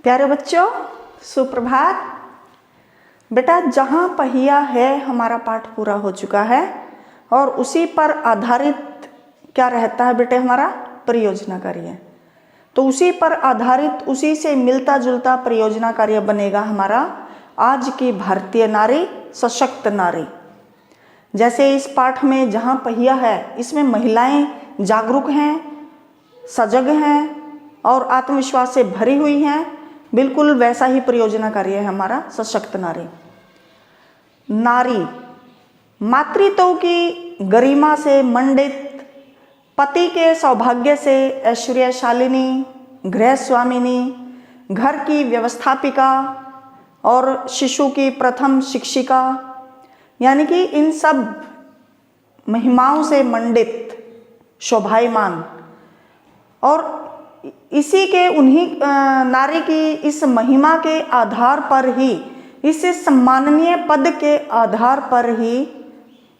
प्यारे बच्चों, सुप्रभात। बेटा, जहाँ पहिया है हमारा पाठ पूरा हो चुका है और उसी पर आधारित क्या रहता है बेटे, हमारा परियोजना कार्य। तो उसी पर आधारित, उसी से मिलता जुलता परियोजना कार्य बनेगा हमारा आज की भारतीय नारी, सशक्त नारी। जैसे इस पाठ में जहाँ पहिया है, इसमें महिलाएं जागरूक हैं, सजग हैं और आत्मविश्वास से भरी हुई हैं। बिल्कुल वैसा ही परियोजना कार्य है हमारा सशक्त नारी। नारी मातृत्व की गरिमा से मंडित, पति के सौभाग्य से ऐश्वर्यशालिनी, गृह स्वामिनी, घर की व्यवस्थापिका और शिशु की प्रथम शिक्षिका, यानी कि इन सब महिमाओं से मंडित, शोभायमान। और इसी के उन्हीं नारी की इस महिमा के आधार पर ही, इस सम्माननीय पद के आधार पर ही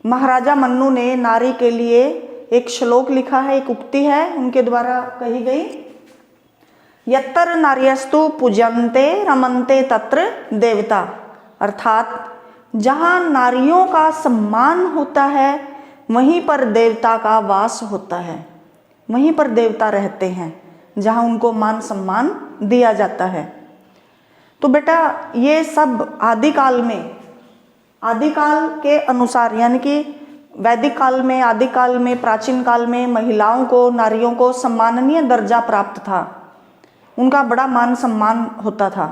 महाराजा मन्नू ने नारी के लिए एक श्लोक लिखा है, एक उक्ति है उनके द्वारा कही गई। यत्र नार्यस्तु पूजन्ते रमन्ते तत्र देवता। अर्थात जहाँ नारियों का सम्मान होता है वहीं पर देवता का वास होता है, वहीं पर देवता रहते हैं, जहाँ उनको मान सम्मान दिया जाता है। तो बेटा, ये सब आदिकाल के अनुसार, यानी कि वैदिक काल में, आदिकाल में, प्राचीन काल में महिलाओं को, नारियों को सम्माननीय दर्जा प्राप्त था, उनका बड़ा मान सम्मान होता था।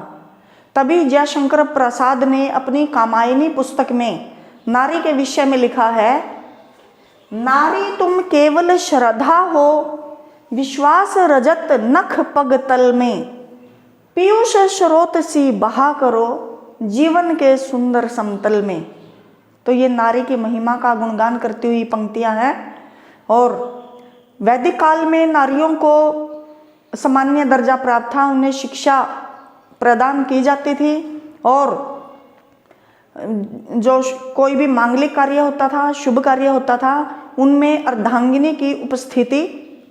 तभी जयशंकर प्रसाद ने अपनी कामायनी पुस्तक में नारी के विषय में लिखा है, नारी तुम केवल श्रद्धा हो, विश्वास रजत नख पग तल में, पीयूष स्रोत सी बहा करो जीवन के सुंदर समतल में। तो ये नारी की महिमा का गुणगान करती हुई पंक्तियां हैं। और वैदिक काल में नारियों को सामान्य दर्जा प्राप्त था, उन्हें शिक्षा प्रदान की जाती थी और जो कोई भी मांगलिक कार्य होता था, शुभ कार्य होता था, उनमें अर्धांगिनी की उपस्थिति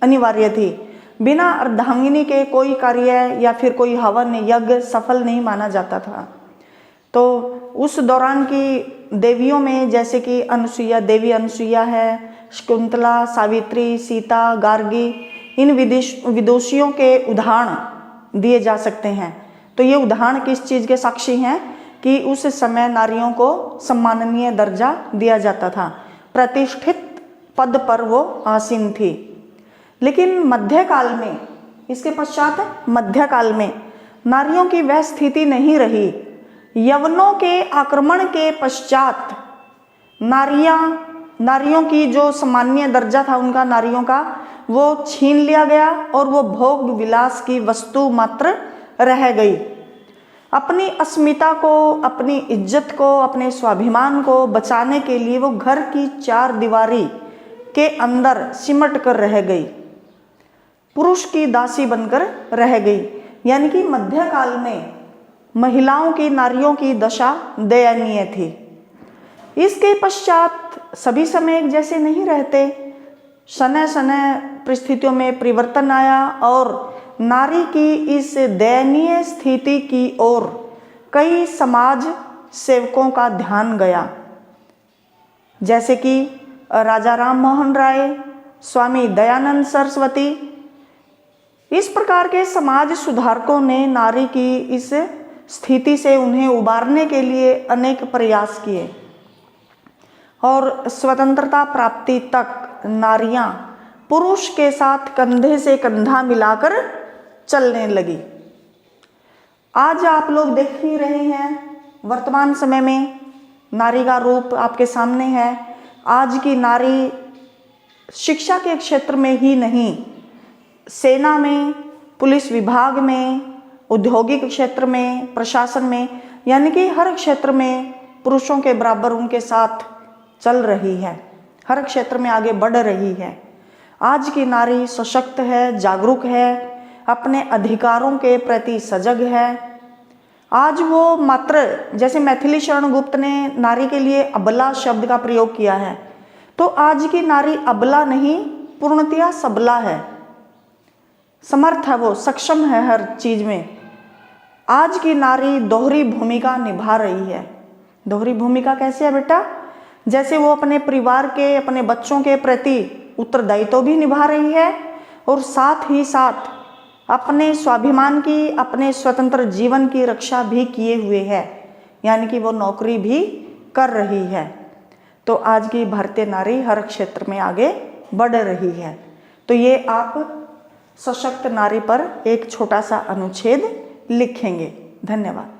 अनिवार्य थी। बिना अर्धांगिनी के कोई कार्य या फिर कोई हवन यज्ञ सफल नहीं माना जाता था। तो उस दौरान की देवियों में जैसे कि अनुसुईया, देवी अनुसुईया है, शकुंतला, सावित्री, सीता, गार्गी, इन विदुषियों के उदाहरण दिए जा सकते हैं। तो ये उदाहरण किस चीज़ के साक्षी हैं कि उस समय नारियों को सम्माननीय दर्जा दिया जाता था, प्रतिष्ठित पद पर वो आसीन थी। लेकिन मध्यकाल में, इसके पश्चात मध्यकाल में नारियों की वह स्थिति नहीं रही। यवनों के आक्रमण के पश्चात नारियों की जो सामान्य दर्जा था उनका, नारियों का, वो छीन लिया गया और वो भोग विलास की वस्तु मात्र रह गई। अपनी अस्मिता को, अपनी इज्जत को, अपने स्वाभिमान को बचाने के लिए वो घर की चार दीवारी के अंदर सिमट कर रह गई, पुरुष की दासी बनकर रह गई। यानी कि मध्यकाल में महिलाओं की, नारियों की दशा दयनीय थी। इसके पश्चात सभी समय एक जैसे नहीं रहते, समय समय परिस्थितियों में परिवर्तन आया और नारी की इस दयनीय स्थिति की ओर कई समाज सेवकों का ध्यान गया, जैसे कि राजा राम मोहन राय, स्वामी दयानंद सरस्वती। इस प्रकार के समाज सुधारकों ने नारी की इस स्थिति से उन्हें उबारने के लिए अनेक प्रयास किए और स्वतंत्रता प्राप्ति तक नारियां पुरुष के साथ कंधे से कंधा मिलाकर चलने लगी। आज आप लोग देख ही रहे हैं, वर्तमान समय में नारी का रूप आपके सामने है। आज की नारी शिक्षा के क्षेत्र में ही नहीं, सेना में, पुलिस विभाग में, औद्योगिक क्षेत्र में, प्रशासन में, यानी कि हर क्षेत्र में पुरुषों के बराबर उनके साथ चल रही है, हर क्षेत्र में आगे बढ़ रही है। आज की नारी सशक्त है, जागरूक है, अपने अधिकारों के प्रति सजग है। आज वो मात्र, जैसे मैथिली शरण गुप्त ने नारी के लिए अबला शब्द का प्रयोग किया है, तो आज की नारी अबला नहीं, पूर्णतया सबला है, समर्थ है, वो सक्षम है हर चीज में। आज की नारी दोहरी भूमिका निभा रही है। दोहरी भूमिका कैसे है बेटा? जैसे वो अपने परिवार के, अपने बच्चों के प्रति उत्तरदायित्व भी निभा रही है और साथ ही साथ अपने स्वाभिमान की, अपने स्वतंत्र जीवन की रक्षा भी किए हुए है, यानी कि वो नौकरी भी कर रही है। तो आज की भारतीय नारी हर क्षेत्र में आगे बढ़ रही है। तो ये आप सशक्त नारी पर एक छोटा सा अनुच्छेद लिखेंगे। धन्यवाद।